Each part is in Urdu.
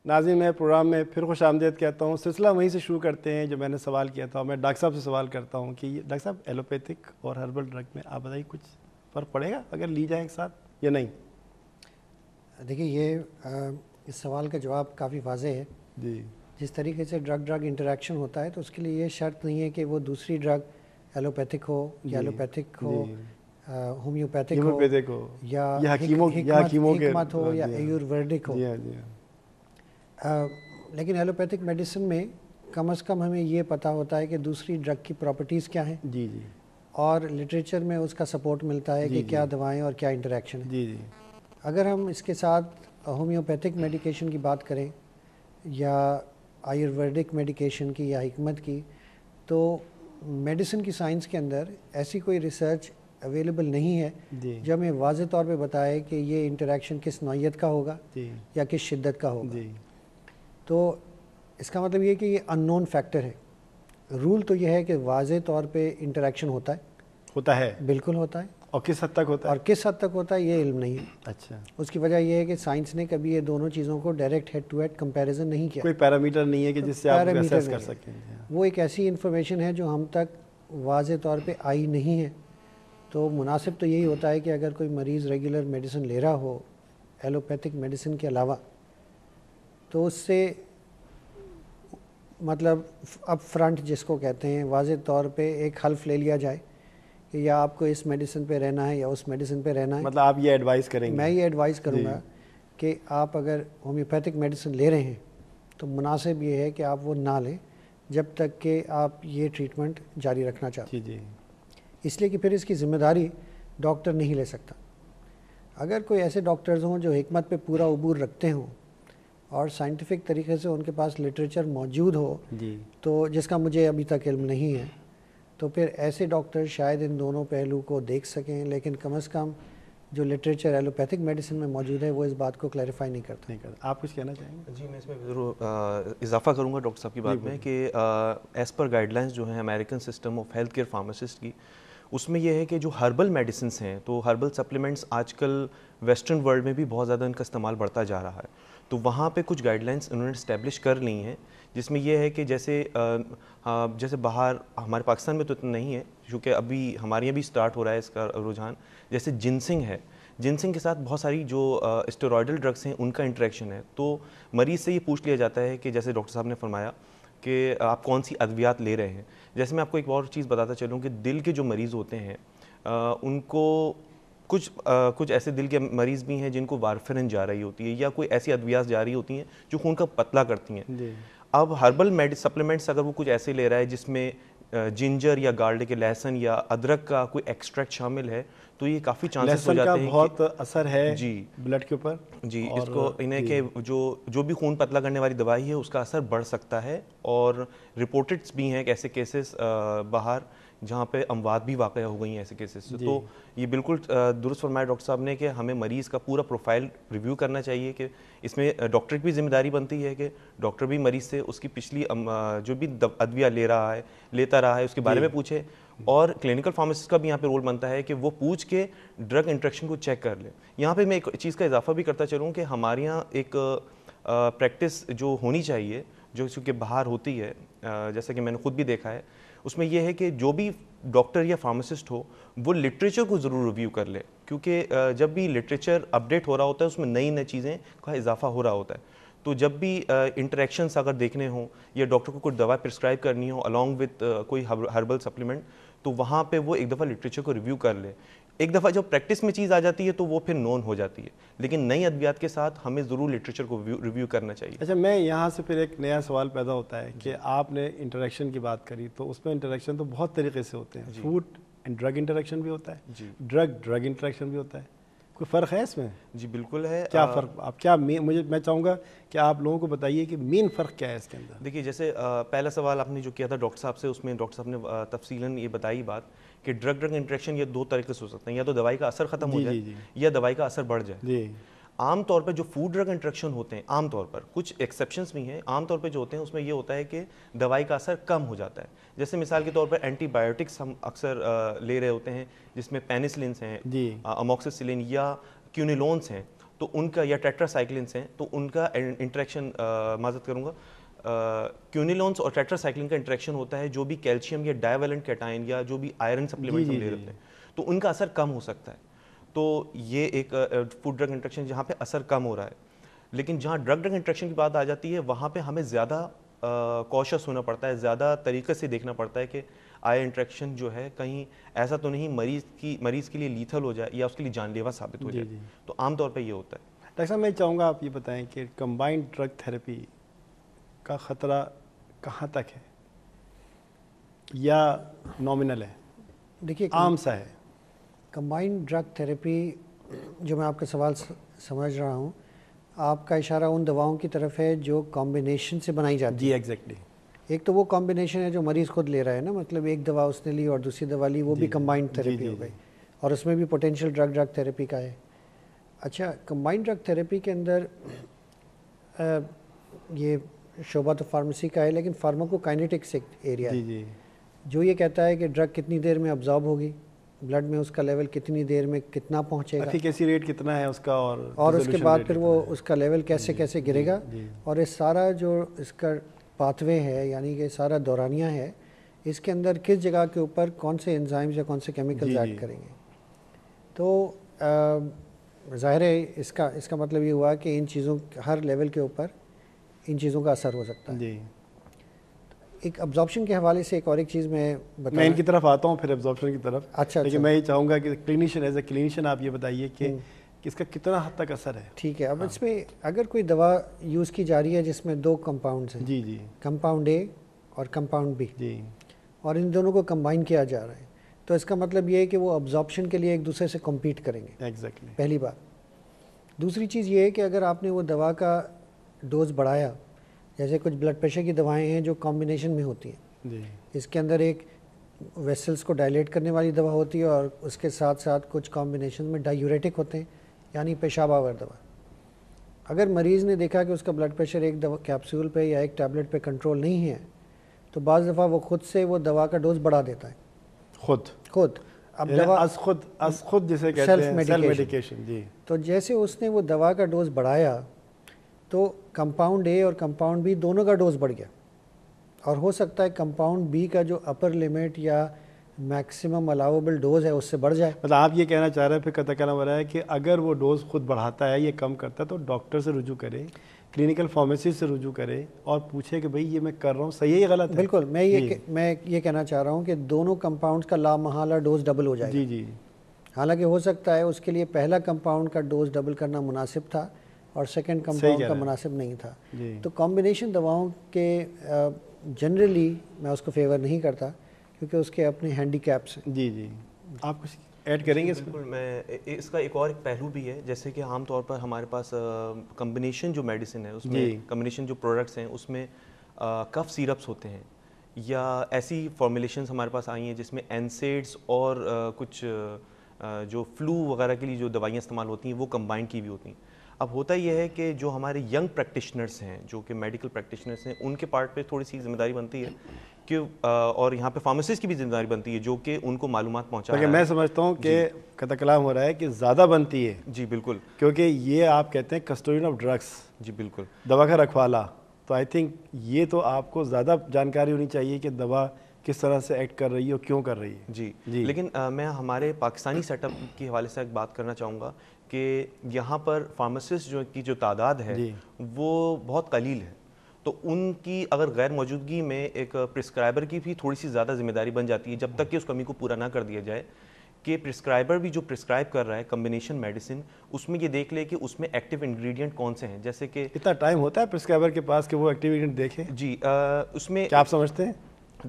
ناظرین، میں پروگرام میں پھر خوش آمدید کہتا ہوں. سلسلہ وہیں سے شروع کرتے ہیں جو میں نے سوال کیا تھا. میں ڈاکٹر صاحب سے سوال کرتا ہوں کہ ڈاکٹر صاحب ایلوپیتھک اور ہربل ڈرگ میں آپ بتائیے کچھ فرق پڑے گا اگر لی جائیں ایک ساتھ یا نہیں؟ دیکھیے، یہ اس سوال کا جواب کافی واضح ہے. جی. جس طریقے سے ڈرگ انٹریکشن ہوتا ہے تو اس کے لیے یہ شرط نہیں ہے کہ وہ دوسری ڈرگ ایلوپیتھک ہو یا ایلوپیتھک ہو، ہومیوپیتھک ہو یا حکمت ہو یا ایورویدک ہو. لیکن ایلوپیتھک میڈیسن میں کم از کم ہمیں یہ پتہ ہوتا ہے کہ دوسری ڈرگ کی پراپرٹیز کیا ہیں. جی جی. اور لٹریچر میں اس کا سپورٹ ملتا ہے کہ کیا دوائیں اور کیا انٹریکشن ہے. جی جی. اگر ہم اس کے ساتھ ہومیوپیتھک میڈیکیشن کی بات کریں یا آیورویدک میڈیکیشن کی یا حکمت کی، تو میڈیسن کی سائنس کے اندر ایسی کوئی ریسرچ اویلیبل نہیں ہے جو ہمیں واضح طور پہ بتائے کہ یہ انٹریکشن کس نوعیت کا ہوگا یا کس شدت کا ہوگا. تو اس کا مطلب یہ کہ یہ ان نون فیکٹر ہے. رول تو یہ ہے کہ واضح طور پہ انٹریکشن ہوتا ہے. بالکل ہوتا ہے. اور کس حد تک ہوتا ہے؟ اور کس حد تک ہوتا ہے یہ علم نہیں ہے. اچھا. اس کی وجہ یہ ہے کہ سائنس نے کبھی یہ دونوں چیزوں کو direct head to head comparison نہیں کیا. کوئی پیرامیٹر نہیں ہے کہ جس سے آپ اسیس کر سکیں. وہ ایک ایسی انفارمیشن ہے جو ہم تک واضح طور پہ آئی نہیں ہے. تو مناسب تو یہی ہوتا ہے کہ اگر کوئی مریض ریگولر میڈیسن لے رہا ہو ایلوپیتھک میڈیسن کے علاوہ، تو اس سے مطلب اپ فرنٹ جس کو کہتے ہیں واضح طور پہ ایک حلف لے لیا جائے کہ یا آپ کو اس میڈیسن پہ رہنا ہے یا اس میڈیسن پہ رہنا ہے. مطلب آپ یہ ایڈوائز کریں گے؟ میں یہ ایڈوائز کروں گا کہ آپ اگر ہومیوپیتھک میڈیسن لے رہے ہیں تو مناسب یہ ہے کہ آپ وہ نہ لیں جب تک کہ آپ یہ ٹریٹمنٹ جاری رکھنا چاہتے ہیں. اس لیے کہ پھر اس کی ذمہ داری ڈاکٹر نہیں لے سکتا. اگر کوئی ایسے ڈاکٹرز ہوں جو حکمت پہ پورا عبور رکھتے ہوں اور سائنٹیفک طریقے سے ان کے پاس لٹریچر موجود ہو، تو جس کا مجھے ابھی تک علم نہیں ہے، تو پھر ایسے ڈاکٹر شاید ان دونوں پہلو کو دیکھ سکیں. لیکن کم از کم جو لٹریچر ایلوپیتھک میڈیسن میں موجود ہے وہ اس بات کو کلیریفائی نہیں کرتا. آپ کچھ کہنا چاہیں گے؟ جی، میں اس میں ضرور اضافہ کروں گا ڈاکٹر صاحب کی بات میں کہ ایز پر گائیڈ لائنس جو ہیں American system of health care pharmacist کی، اس میں یہ ہے کہ جو ہربل میڈیسنس ہیں، تو ہربل سپلیمنٹس آج کل ویسٹرن ورلڈ میں بھی بہت زیادہ ان کا استعمال بڑھتا جا رہا ہے. تو وہاں پہ کچھ گائیڈ لائنس انہوں نے اسٹیبلش کر لی ہیں، جس میں یہ ہے کہ جیسے باہر ہمارے پاکستان میں تو اتنا نہیں ہے کیونکہ ابھی ہمارے یہاں بھی اسٹارٹ ہو رہا ہے اس کا رجحان. جیسے جنسنگ ہے، جنسنگ کے ساتھ بہت ساری جو اسٹیرائڈل ڈرگس ہیں ان کا انٹریکشن ہے. تو مریض سے یہ پوچھ لیا جاتا ہے کہ جیسے ڈاکٹر صاحب نے فرمایا کہ آپ کون سی ادویات لے رہے ہیں. جیسے میں آپ کو ایک اور چیز بتاتا چلوں کہ دل کے جو مریض ہوتے ہیں ان کو کچھ ایسے دل کے مریض بھی ہیں جن کو وارفرین جا رہی ہوتی ہے یا کوئی ایسی ادویات جا رہی ہوتی ہیں جو خون کا پتلا کرتی ہیں. اب ہربل سپلیمنٹس اگر وہ کچھ ایسے لے رہا ہے جس میں جنجر یا گارلک، لہسن یا ادرک کا کوئی ایکسٹریکٹ شامل ہے، تو یہ کافی چانسز ہو جاتے ہیں کہ بہت اثر ہے جی بلڈ کے اوپر. جی، اس کو انہیں کہ جو بھی خون پتلا کرنے والی دوائی ہے اس کا اثر بڑھ سکتا ہے. اور رپورٹڈس بھی ہیں ایسے کیسز باہر جہاں پہ اموات بھی واقع ہو گئی ہیں ایسے کیسز سے. تو یہ بالکل درست فرمایا ڈاکٹر صاحب نے کہ ہمیں مریض کا پورا پروفائل ریویو کرنا چاہیے. کہ اس میں ڈاکٹر کی بھی ذمہ داری بنتی ہے کہ ڈاکٹر بھی مریض سے اس کی پچھلی جو بھی ادویہ لیتا رہا ہے اس کے بارے میں پوچھے. اور کلینکل فارماسسٹ کا بھی یہاں پہ رول بنتا ہے کہ وہ پوچھ کے ڈرگ انٹریکشن کو چیک کر لے. یہاں پہ میں ایک چیز کا اضافہ بھی کرتا چلوں کہ ہمارے یہاں ایک پریکٹس جو ہونی چاہیے جو چونکہ باہر ہوتی ہے، جیسا کہ میں نے خود بھی دیکھا ہے، اس میں یہ ہے کہ جو بھی ڈاکٹر یا فارماسسٹ ہو وہ لٹریچر کو ضرور ریویو کر لے. کیونکہ جب بھی لٹریچر اپڈیٹ ہو رہا ہوتا ہے اس میں نئی نئی چیزیں کا اضافہ ہو رہا ہوتا ہے. تو جب بھی انٹریکشنس اگر دیکھنے ہوں یا ڈاکٹر کو کوئی دوا پرسکرائب کرنی ہو along with کوئی ہربل سپلیمنٹ، تو وہاں پہ وہ ایک دفعہ لٹریچر کو ریویو کر لے. ایک دفعہ جب پریکٹس میں چیز آ جاتی ہے تو وہ پھر نون ہو جاتی ہے، لیکن نئی ادویات کے ساتھ ہمیں ضرور لٹریچر کو ریویو کرنا چاہیے. اچھا، میں یہاں سے پھر ایک نیا سوال پیدا ہوتا ہے کہ آپ نے انٹریکشن کی بات کری، تو اس میں انٹریکشن تو بہت طریقے سے ہوتے ہیں. فوڈ اینڈ ڈرگ انٹریکشن بھی ہوتا ہے، ڈرگ انٹریکشن بھی ہوتا ہے. کوئی فرق ہے اس میں؟ جی بالکل ہے. کیا فرق؟ آپ کیا میں چاہوں گا کہ آپ لوگوں کو بتائیے کہ مین فرق کیا ہے اس کے اندر. دیکھیے، جیسے پہلا سوال آپ نے جو کیا تھا ڈاکٹر صاحب سے، اس میں ڈاکٹر صاحب نے تفصیلاً یہ بتائی بات کہ ڈرگ انٹریکشن یہ دو طریقے سے ہو سکتے ہیں، یا تو دوائی کا اثر ختم ہو جائے یا دوائی کا اثر بڑھ جائے. عام طور پہ جو فوڈ ڈرگ انٹریکشن ہوتے ہیں، عام طور پر کچھ ایکسیپشنس بھی ہیں، عام طور پہ جو ہوتے ہیں اس میں یہ ہوتا ہے کہ دوائی کا اثر کم ہو جاتا ہے. جیسے مثال کے طور پر اینٹی بایوٹکس ہم اکثر لے رہے ہوتے ہیں جس میں پینسلنس ہیں، اموکسیسلن یا کیونیلونس ہیں، تو ان کا یا ٹیٹراسائکلنس ہیں، تو ان کا انٹریکشن معذرت کروں گا کیونیلونس اور ٹیٹراسائکلن کا انٹریکشن ہوتا ہے جو بھی کیلشیم یا ڈائی ویلنٹ کیٹائن یا جو بھی آئرن سپلیمنٹ ہم لے رہے ہیں، تو ان کا اثر کم ہو سکتا ہے. تو یہ ایک فوڈ ڈرگ انٹریکشن جہاں پہ اثر کم ہو رہا ہے. لیکن جہاں ڈرگ انٹریکشن کی بات آ جاتی ہے وہاں پہ ہمیں زیادہ کوشش ہونا پڑتا ہے، زیادہ طریقے سے دیکھنا پڑتا ہے کہ آیا انٹریکشن جو ہے کہیں ایسا تو نہیں مریض کے لیے لیتھل ہو جائے یا اس کے لیے جان لیوا ثابت ہو جائے. تو عام طور پہ یہ ہوتا ہے. ڈاکٹر صاحب میں چاہوں گا آپ یہ بتائیں کہ کمبائنڈ ڈرگ تھراپی کا خطرہ کہاں تک ہے یا نامنل ہے؟ دیکھیے عام سا ہے. کمبائنڈ ڈرگ تھراپی جو میں آپ کا سوال سمجھ رہا ہوں، آپ کا اشارہ ان دواؤں کی طرف ہے جو کمبینیشن سے بنائی جاتی ہے. جی ایگزیکٹلی. ایک تو وہ کمبینیشن ہے جو مریض خود لے رہا ہے نا، مطلب ایک دوا اس نے لی اور دوسری دوا لی، وہ بھی کمبائنڈ تھراپی ہو گئی، اور اس میں بھی پوٹینشیل ڈرگ تھراپی کا ہے. اچھا، کمبائنڈ ڈرگ تھراپی کے اندر یہ شعبہ تو فارمیسی کا ہے، لیکن فارماکوکائنیٹکس ایک ایریا ہے جو یہ کہتا ہے کہ ڈرگ کتنی دیر میں ابزارب ہوگی بلڈ میں، اس کا لیول کتنی دیر میں کتنا پہنچے گا، ایفیکیسی ریٹ کتنا ہے اس کا، اور اس کے بعد پھر وہ اس کا لیول کیسے کیسے گرے گا. اور یہ سارا جو اس کا پاتھ وے ہے، یعنی کہ سارا دورانیہ ہے، اس کے اندر کس جگہ کے اوپر کون سے انزائمز یا کون سے کیمیکلز ایڈ کریں گے. تو ظاہر ہے اس کا مطلب یہ ہوا کہ ان چیزوں ہر لیول کے اوپر ان چیزوں کا اثر ہو سکتا ہے. ایک ابزارپشن کے حوالے سے ایک اور ایک چیز میں ان کی طرف آتا ہوں، پھر ابزارپشن کی طرف. اچھا، لیکن میں یہ چاہوں گا کہ کلینیشین ایز اے کلینیشین آپ یہ بتائیے کہ اس کا کتنا حد تک اثر ہے. ٹھیک ہے. اب اس میں اگر کوئی دوا یوز کی جا رہی ہے جس میں 2 کمپاؤنڈز ہیں، کمپاؤنڈ اے اور کمپاؤنڈ بی، اور ان دونوں کو کمبائن کیا جا رہا ہے، تو اس کا مطلب یہ ہے کہ وہ ابزارپشن کے لیے ایک دوسرے سے کمپیٹ کریں گے. ایگزیکٹلی. پہلی بات. دوسری چیز یہ ہے کہ اگر آپ نے وہ دوا کا ڈوز بڑھایا، جیسے کچھ بلڈ پریشر کی دوائیں ہیں جو کمبینیشن میں ہوتی ہیں، اس کے اندر ایک ویسلز کو ڈائلیٹ کرنے والی دوا ہوتی ہے اور اس کے ساتھ ساتھ کچھ کمبینیشن میں ڈائیوریٹک ہوتے ہیں، یعنی پیشاب آور دوا. اگر مریض نے دیکھا کہ اس کا بلڈ پریشر ایک دوا کیپسول پہ یا ایک ٹیبلٹ پہ کنٹرول نہیں ہے، تو بعض دفعہ وہ خود سے وہ دوا کا ڈوز بڑھا دیتا ہے. خود اب دوا از خود جسے کہتے ہیں سیلف میڈیکیشن. جی. تو جیسے اس نے وہ دوا کا ڈوز بڑھایا تو کمپاؤنڈ اے اور کمپاؤنڈ بی دونوں کا ڈوز بڑھ گیا، اور ہو سکتا ہے کمپاؤنڈ بی کا جو اپر لمٹ یا میکسیمم الاؤبل ڈوز ہے اس سے بڑھ جائے. مطلب آپ یہ کہنا چاہ رہے ہیں پھر قطع کلام ہو رہا ہے کہ اگر وہ ڈوز خود بڑھاتا ہے، یہ کم کرتا ہے، تو ڈاکٹر سے رجوع کرے، کلینکل فارمیسی سے رجوع کرے اور پوچھے کہ بھئی یہ میں کر رہا ہوں صحیح ہے یا غلط ہے. بالکل. میں یہ کہنا چاہ رہا ہوں کہ دونوں کمپاؤنڈز کا لامحالہ ڈوز ڈبل ہو جائے گا. جی. حالانکہ ہو سکتا ہے اس کے لیے پہلا کمپاؤنڈ کا ڈوز ڈبل کرنا مناسب تھا اور سیکنڈ کمپاؤنڈ کا مناسب نہیں تھا. تو کمبینیشن دواؤں کے جنرلی میں اس کو فیور نہیں کرتا کیونکہ اس کے اپنے ہینڈی کیپس ہیں. جی. آپ کچھ ایڈ کریں گے؟ بالکل. میں اس کا ایک اور ایک پہلو بھی ہے، جیسے کہ عام طور پر ہمارے پاس کمبینیشن جو میڈیسن ہے اس میں کمبینیشن جو پروڈکٹس ہیں اس میں کف سیرپس ہوتے ہیں یا ایسی فارمولیشنز ہمارے پاس آئی ہیں جس میں اینسیڈس اور کچھ جو فلو وغیرہ کے لیے جو دوائیاں استعمال ہوتی ہیں وہ کمبائن کی ہوئی ہوتی ہیں. اب ہوتا یہ ہے کہ جو ہمارے ینگ پریکٹیشنرس ہیں، جو کہ میڈیکل پریکٹیشنرس ہیں، ان کے پارٹ پہ تھوڑی سی ذمہ داری بنتی ہے کہ اور یہاں پہ فارمیسسٹ کی بھی ذمہ داری بنتی ہے جو کہ ان کو معلومات پہنچا رہا ہے. میں سمجھتا ہوں کہ قطع کلام ہو رہا ہے کہ زیادہ بنتی ہے. جی بالکل. کیونکہ یہ آپ کہتے ہیں کسٹوڈین آف ڈرگس. جی بالکل. دوا کا رکھوالا. تو آئی تھنک یہ تو آپ کو زیادہ جانکاری ہونی چاہیے کہ دوا کس طرح سے ایکٹ کر رہی ہے اور کیوں کر رہی ہے. جی. لیکن میں ہمارے پاکستانی سیٹ اپ کے حوالے سے ایک بات کرنا چاہوں گا کہ یہاں پر فارماسسٹ کی جو تعداد ہے وہ بہت قلیل ہے. تو ان کی اگر غیر موجودگی میں ایک پرسکرائبر کی بھی تھوڑی سی زیادہ ذمہ داری بن جاتی ہے جب تک کہ اس کمی کو پورا نہ کر دیا جائے کہ پرسکرائبر بھی جو پرسکرائب کر رہا ہے کمبینیشن میڈیسن اس میں یہ دیکھ لے کہ اس میں ایکٹیو انگریڈینٹ کون سے ہیں. جیسے کہ اتنا ٹائم ہوتا ہے پرسکرائبر کے پاس کہ وہ ایکٹیو انگریڈینٹ دیکھے؟ جی. اس میں کیا آپ سمجھتے ہیں؟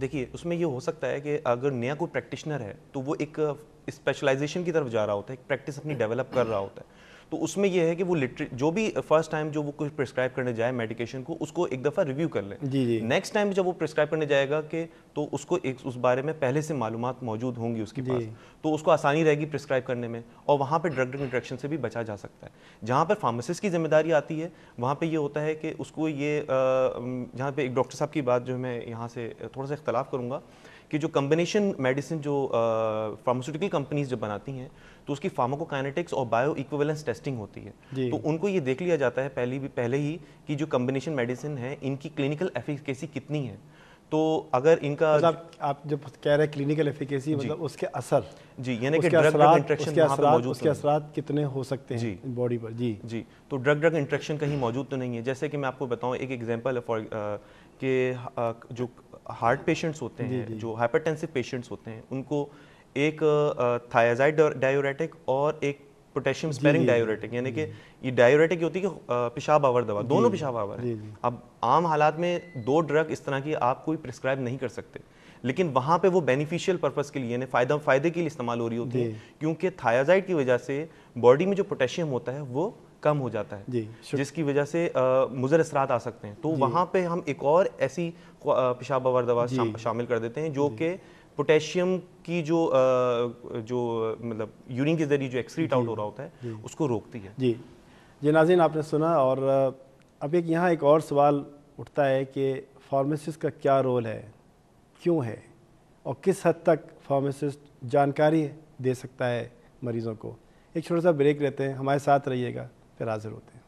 دیکھیے اس میں یہ ہو سکتا ہے کہ اگر نیا کوئی پریکٹیشنر ہے تو وہ ایک اسپیشلائزیشن کی طرف جا رہا ہوتا ہے، ایک پریکٹس اپنی ڈیولپ کر رہا ہوتا ہے. تو اس میں یہ ہے کہ وہ جو بھی فرسٹ ٹائم جو وہ کوئی پرسکرائب کرنے جائے میڈیکیشن کو اس کو ایک دفعہ ریویو کر لیں. جی. نیکسٹ ٹائم جب وہ پرسکرائب کرنے جائے گا کہ تو اس کو اس بارے میں پہلے سے معلومات موجود ہوں گی اس کے پاس, تو اس کو آسانی رہے گی پرسکرائب کرنے میں, اور وہاں پہ ڈرگ انٹریکشن سے بھی بچا جا سکتا ہے. جہاں پر فارماسسٹ کی ذمہ داری آتی ہے وہاں پہ یہ ہوتا ہے کہ اس کو یہ جہاں پہ ایک ڈاکٹر صاحب کی بات جو میں یہاں سے تھوڑا سا اختلاف کروں گا کہ جو کمبینیشن میڈیسن جو فارماسیوٹیکل کمپنیز جب بناتی ہیں تو اس کی فارماکوکائنیٹکس اور بایو ایکویولنس ٹیسٹنگ ہوتی ہے, تو ان کو یہ دیکھ لیا جاتا ہے پہلے ہی کہ جو کمبینیشن میڈیسن ہے ان کی کلینکل ایفیکیسی کتنی ہے. تو اگر ان کا مطلب آپ جب کہہ رہے ہیں کلینکل ایفیکیسی مطلب اس کے اثر, جی یعنی کہ ڈرگ انٹریکشن وہاں پہ موجود, اس کے اثرات کتنے ہو سکتے ہیں باڈی پر. جی تو ڈرگ انٹریکشن کہیں موجود تو نہیں ہے. جیسے کہ میں آپ کو بتاؤں ایک ایگزامپل ہے کہ جو ہارٹ پیشنٹس ہوتے ہیں, جو ہائپرٹینسو پیشنٹس ہوتے ہیں, ان کو ایک تھائازائڈ ڈائیوریٹک اور ایک پوٹیشیم اسپیرنگ ڈائیوریٹک, یعنی کہ یہ ڈائیوریٹک یہ ہوتی ہے کہ پیشاب آور دوا, دونوں پیشاب آور ہیں. اب عام حالات میں 2 ڈرگ اس طرح کی آپ کوئی پرسکرائب نہیں کر سکتے, لیکن وہاں پہ وہ بینیفیشیل پرپز کے لیے یعنی فائدے کے لیے استعمال ہو رہی ہوتی ہے, کیونکہ تھائازائڈ کی وجہ سے باڈی میں جو پوٹیشیم ہوتا ہے وہ کم ہو جاتا ہے, جس کی وجہ سے مضر اثرات آ سکتے ہیں. تو وہاں پہ ہم ایک اور ایسی پیشاب آور دوا شامل کر دیتے ہیں جو کہ پوٹیشیم کی جو مطلب یورین کے ذریعے جو ایکسکریٹ آؤٹ ہو رہا ہوتا ہے اس کو روکتی ہے. جی ناظرین آپ نے سنا, اور اب یہاں ایک اور سوال اٹھتا ہے کہ فارماسسٹ کا کیا رول ہے, کیوں ہے, اور کس حد تک فارماسسٹ جانکاری دے سکتا ہے مریضوں کو. ایک چھوٹا سا بریک لیتے ہیں, ہمارے ساتھ رہیے گا, پھر حاضر ہوتے ہیں.